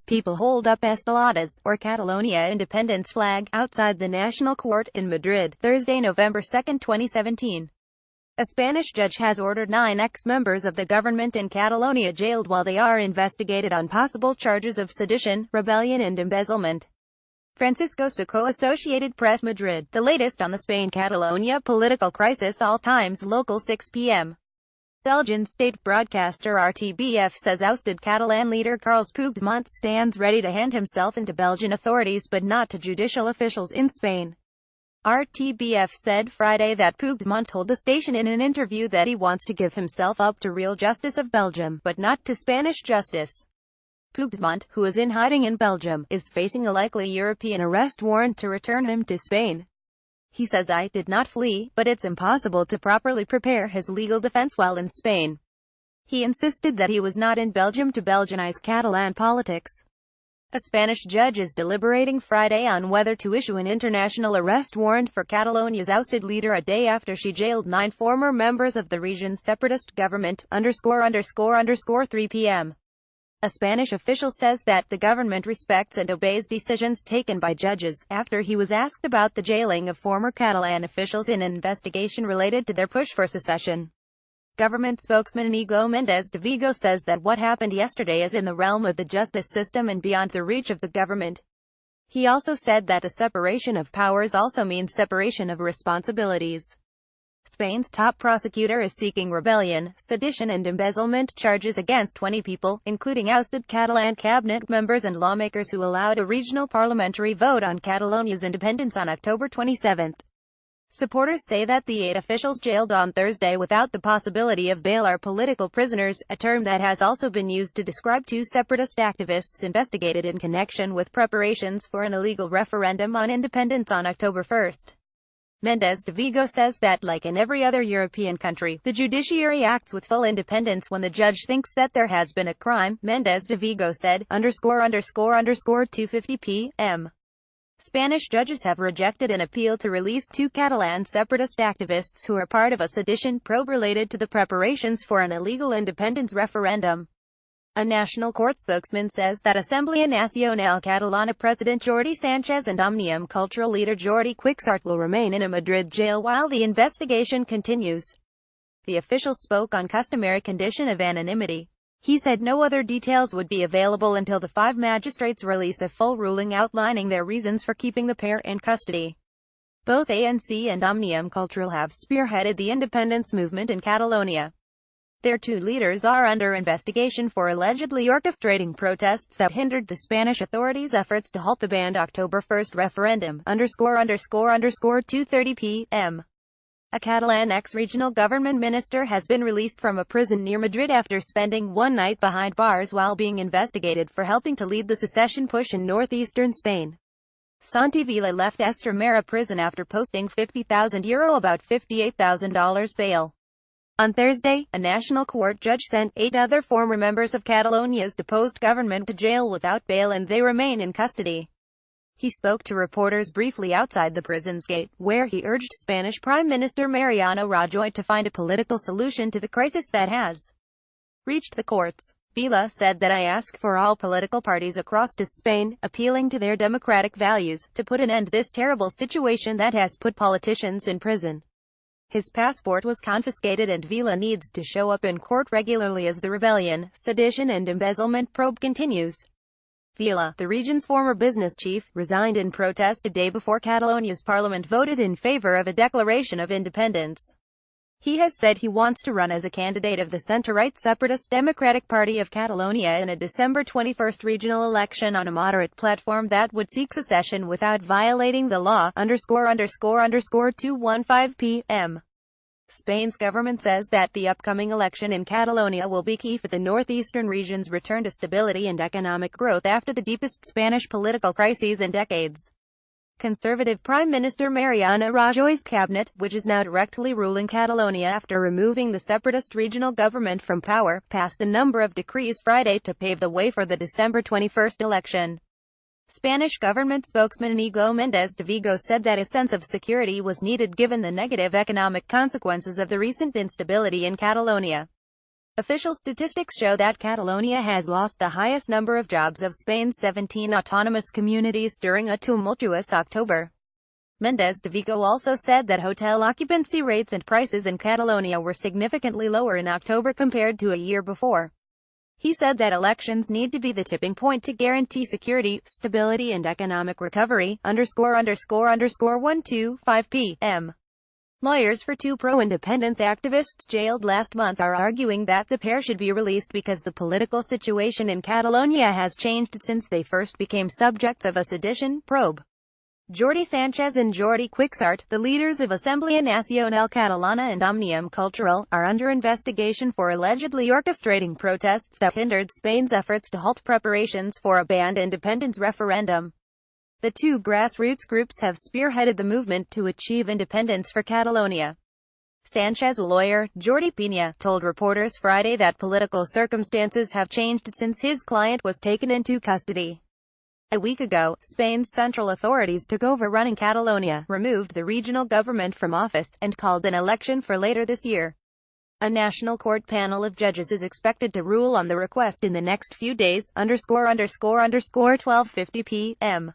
People hold up Esteladas, or Catalonia independence flag, outside the National Court in Madrid, Thursday, November 2, 2017. A Spanish judge has ordered 9 ex-members of the government in Catalonia jailed while they are investigated on possible charges of sedition, rebellion and embezzlement. Francisco Soco, Associated Press, Madrid. The latest on the Spain-Catalonia political crisis. All times local 6 p.m. Belgian state broadcaster RTBF says ousted Catalan leader Carles Puigdemont stands ready to hand himself into Belgian authorities but not to judicial officials in Spain. RTBF said Friday that Puigdemont told the station in an interview that he wants to give himself up to real justice of Belgium, but not to Spanish justice. Puigdemont, who is in hiding in Belgium, is facing a likely European arrest warrant to return him to Spain. He says, "I did not flee, but it's impossible to properly prepare his legal defense while in Spain." He insisted that he was not in Belgium to Belgianize Catalan politics. A Spanish judge is deliberating Friday on whether to issue an international arrest warrant for Catalonia's ousted leader a day after she jailed 9 former members of the region's separatist government. 3 p.m. A Spanish official says that the government respects and obeys decisions taken by judges, after he was asked about the jailing of former Catalan officials in an investigation related to their push for secession. Government spokesman Íñigo Méndez de Vigo says that what happened yesterday is in the realm of the justice system and beyond the reach of the government. He also said that the separation of powers also means separation of responsibilities. Spain's top prosecutor is seeking rebellion, sedition and embezzlement charges against 20 people, including ousted Catalan cabinet members and lawmakers who allowed a regional parliamentary vote on Catalonia's independence on October 27. Supporters say that the 8 officials jailed on Thursday without the possibility of bail are political prisoners, a term that has also been used to describe 2 separatist activists investigated in connection with preparations for an illegal referendum on independence on October 1. Méndez de Vigo says that, like in every other European country, the judiciary acts with full independence when the judge thinks that there has been a crime. Méndez de Vigo said, 2:50 p.m. Spanish judges have rejected an appeal to release 2 Catalan separatist activists who are part of a sedition probe related to the preparations for an illegal independence referendum. A National Court spokesman says that Assemblea Nacional Catalana President Jordi Sánchez and Òmnium cultural leader Jordi Cuixart will remain in a Madrid jail while the investigation continues. The official spoke on customary condition of anonymity. He said no other details would be available until the 5 magistrates release a full ruling outlining their reasons for keeping the pair in custody. Both ANC and Òmnium Cultural have spearheaded the independence movement in Catalonia. Their 2 leaders are under investigation for allegedly orchestrating protests that hindered the Spanish authorities' efforts to halt the banned October 1 referendum. 2:30 p.m. A Catalan ex-regional government minister has been released from a prison near Madrid after spending 1 night behind bars while being investigated for helping to lead the secession push in northeastern Spain. Santi Vila left Extremadura prison after posting €50,000 about $58,000 bail. On Thursday, a national court judge sent 8 other former members of Catalonia's deposed government to jail without bail and they remain in custody. He spoke to reporters briefly outside the prison's gate, where he urged Spanish Prime Minister Mariano Rajoy to find a political solution to the crisis that has reached the courts. Vila said that I ask for all political parties across to Spain, appealing to their democratic values, to put an end to this terrible situation that has put politicians in prison. His passport was confiscated and Vila needs to show up in court regularly as the rebellion, sedition and embezzlement probe continues. Vila, the region's former business chief, resigned in protest a day before Catalonia's parliament voted in favor of a declaration of independence. He has said he wants to run as a candidate of the centre-right separatist Democratic Party of Catalonia in a December 21 regional election on a moderate platform that would seek secession without violating the law. 2:15 p.m. Spain's government says that the upcoming election in Catalonia will be key for the northeastern region's return to stability and economic growth after the deepest Spanish political crises in decades. Conservative Prime Minister Mariano Rajoy's cabinet, which is now directly ruling Catalonia after removing the separatist regional government from power, passed a number of decrees Friday to pave the way for the December 21 election. Spanish government spokesman Íñigo Méndez de Vigo said that a sense of security was needed given the negative economic consequences of the recent instability in Catalonia. Official statistics show that Catalonia has lost the highest number of jobs of Spain's 17 autonomous communities during a tumultuous October. Méndez de Vigo also said that hotel occupancy rates and prices in Catalonia were significantly lower in October compared to a year before. He said that elections need to be the tipping point to guarantee security, stability and economic recovery, ____125 p.m. Lawyers for two pro-independence activists jailed last month are arguing that the pair should be released because the political situation in Catalonia has changed since they first became subjects of a sedition probe. Jordi Sanchez and Jordi Cuixart, the leaders of Assemblea Nacional Catalana and Òmnium Cultural, are under investigation for allegedly orchestrating protests that hindered Spain's efforts to halt preparations for a banned independence referendum. The two grassroots groups have spearheaded the movement to achieve independence for Catalonia. Sanchez's lawyer, Jordi Pina, told reporters Friday that political circumstances have changed since his client was taken into custody. A week ago, Spain's central authorities took over running Catalonia, removed the regional government from office, and called an election for later this year. A national court panel of judges is expected to rule on the request in the next few days, ____12:50 p.m.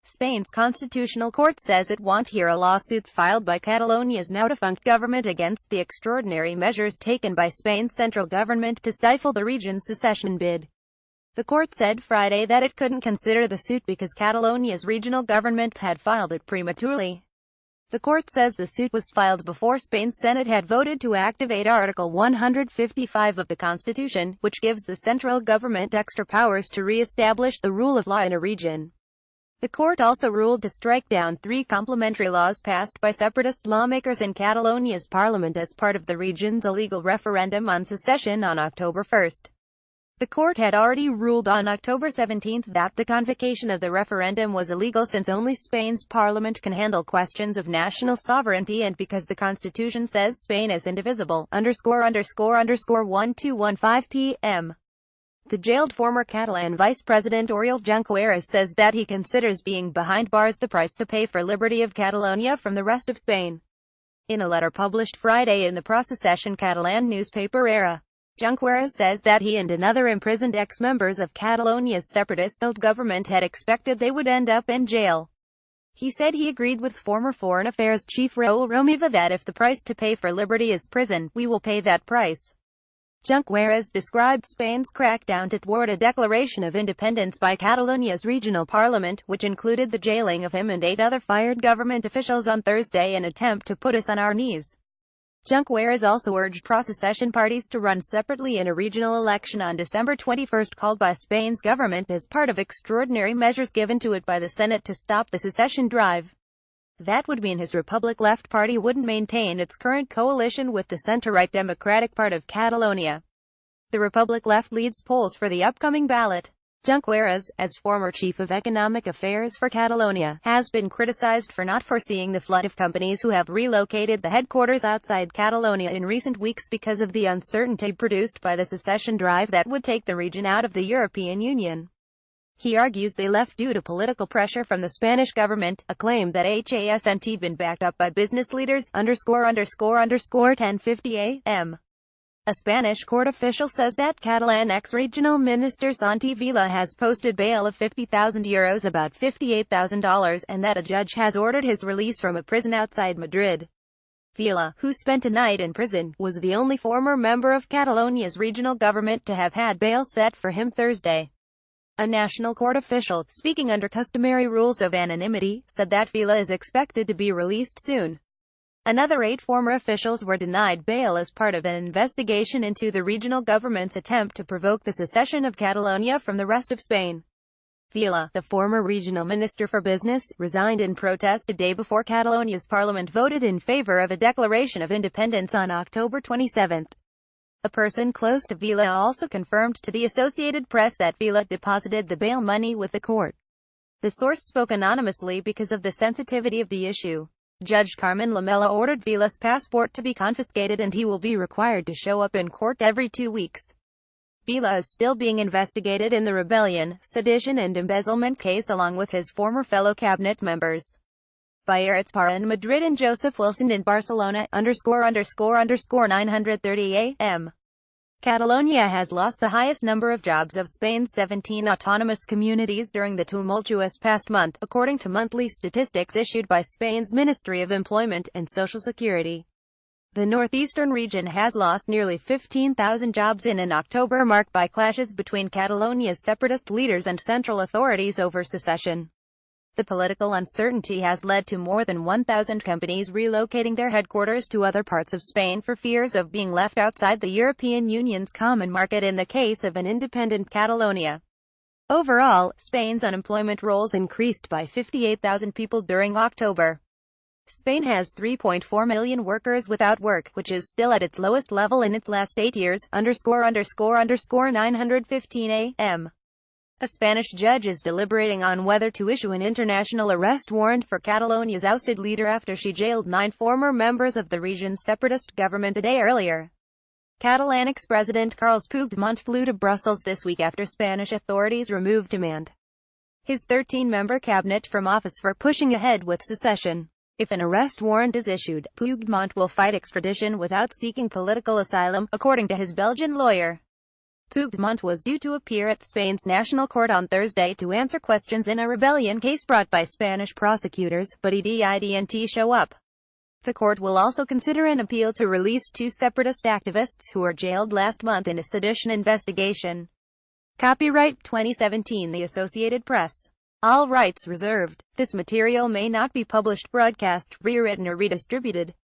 Spain's constitutional court says it won't hear a lawsuit filed by Catalonia's now-defunct government against the extraordinary measures taken by Spain's central government to stifle the region's secession bid. The court said Friday that it couldn't consider the suit because Catalonia's regional government had filed it prematurely. The court says the suit was filed before Spain's Senate had voted to activate Article 155 of the Constitution, which gives the central government extra powers to re-establish the rule of law in a region. The court also ruled to strike down 3 complementary laws passed by separatist lawmakers in Catalonia's parliament as part of the region's illegal referendum on secession on October 1. The court had already ruled on October 17 that the convocation of the referendum was illegal since only Spain's parliament can handle questions of national sovereignty and because the constitution says Spain is indivisible, ____1215 p.m. The jailed former Catalan Vice President Oriol Junqueras says that he considers being behind bars the price to pay for liberty of Catalonia from the rest of Spain. In a letter published Friday in the pro-secession Catalan newspaper Era, Junqueras says that he and another imprisoned ex-members of Catalonia's separatist government had expected they would end up in jail. He said he agreed with former Foreign Affairs Chief Raúl Romeva that if the price to pay for liberty is prison, we will pay that price. Junqueras described Spain's crackdown to thwart a declaration of independence by Catalonia's regional parliament, which included the jailing of him and 8 other fired government officials on Thursday, an attempt to put us on our knees. Junqueras also urged pro-secession parties to run separately in a regional election on December 21 called by Spain's government as part of extraordinary measures given to it by the Senate to stop the secession drive. That would mean his Republic Left party wouldn't maintain its current coalition with the center-right Democratic Part of Catalonia. The Republic Left leads polls for the upcoming ballot. Junqueras, as former Chief of Economic Affairs for Catalonia, has been criticized for not foreseeing the flood of companies who have relocated the headquarters outside Catalonia in recent weeks because of the uncertainty produced by the secession drive that would take the region out of the European Union. He argues they left due to political pressure from the Spanish government, a claim that hasn't been backed up by business leaders, ____1050 a.m. A Spanish court official says that Catalan ex-regional minister Santi Vila has posted bail of €50,000, about $58,000, and that a judge has ordered his release from a prison outside Madrid. Vila, who spent a night in prison, was the only former member of Catalonia's regional government to have had bail set for him Thursday. A national court official, speaking under customary rules of anonymity, said that Vila is expected to be released soon. Another 8 former officials were denied bail as part of an investigation into the regional government's attempt to provoke the secession of Catalonia from the rest of Spain. Vila, the former regional minister for business, resigned in protest a day before Catalonia's parliament voted in favor of a declaration of independence on October 27. A person close to Vila also confirmed to the Associated Press that Vila deposited the bail money with the court. The source spoke anonymously because of the sensitivity of the issue. Judge Carmen Lamela ordered Vila's passport to be confiscated and he will be required to show up in court every 2 weeks. Vila is still being investigated in the rebellion, sedition and embezzlement case along with his former fellow cabinet members. Bayarets Parra in Madrid and Joseph Wilson in Barcelona, ____930 a.m. Catalonia has lost the highest number of jobs of Spain's 17 autonomous communities during the tumultuous past month, according to monthly statistics issued by Spain's Ministry of Employment and Social Security. The northeastern region has lost nearly 15,000 jobs in an October marked by clashes between Catalonia's separatist leaders and central authorities over secession. The political uncertainty has led to more than 1,000 companies relocating their headquarters to other parts of Spain for fears of being left outside the European Union's common market in the case of an independent Catalonia. Overall, Spain's unemployment rolls increased by 58,000 people during October. Spain has 3.4 million workers without work, which is still at its lowest level in its last 8 years, ____915 a.m. A Spanish judge is deliberating on whether to issue an international arrest warrant for Catalonia's ousted leader after she jailed 9 former members of the region's separatist government a day earlier. Catalan ex-president Carles Puigdemont flew to Brussels this week after Spanish authorities removed his 13-member cabinet from office for pushing ahead with secession. If an arrest warrant is issued, Puigdemont will fight extradition without seeking political asylum, according to his Belgian lawyer. Puigdemont was due to appear at Spain's National Court on Thursday to answer questions in a rebellion case brought by Spanish prosecutors, but he didn't show up. The court will also consider an appeal to release 2 separatist activists who were jailed last month in a sedition investigation. Copyright 2017 The Associated Press. All rights reserved. This material may not be published, broadcast, rewritten or redistributed.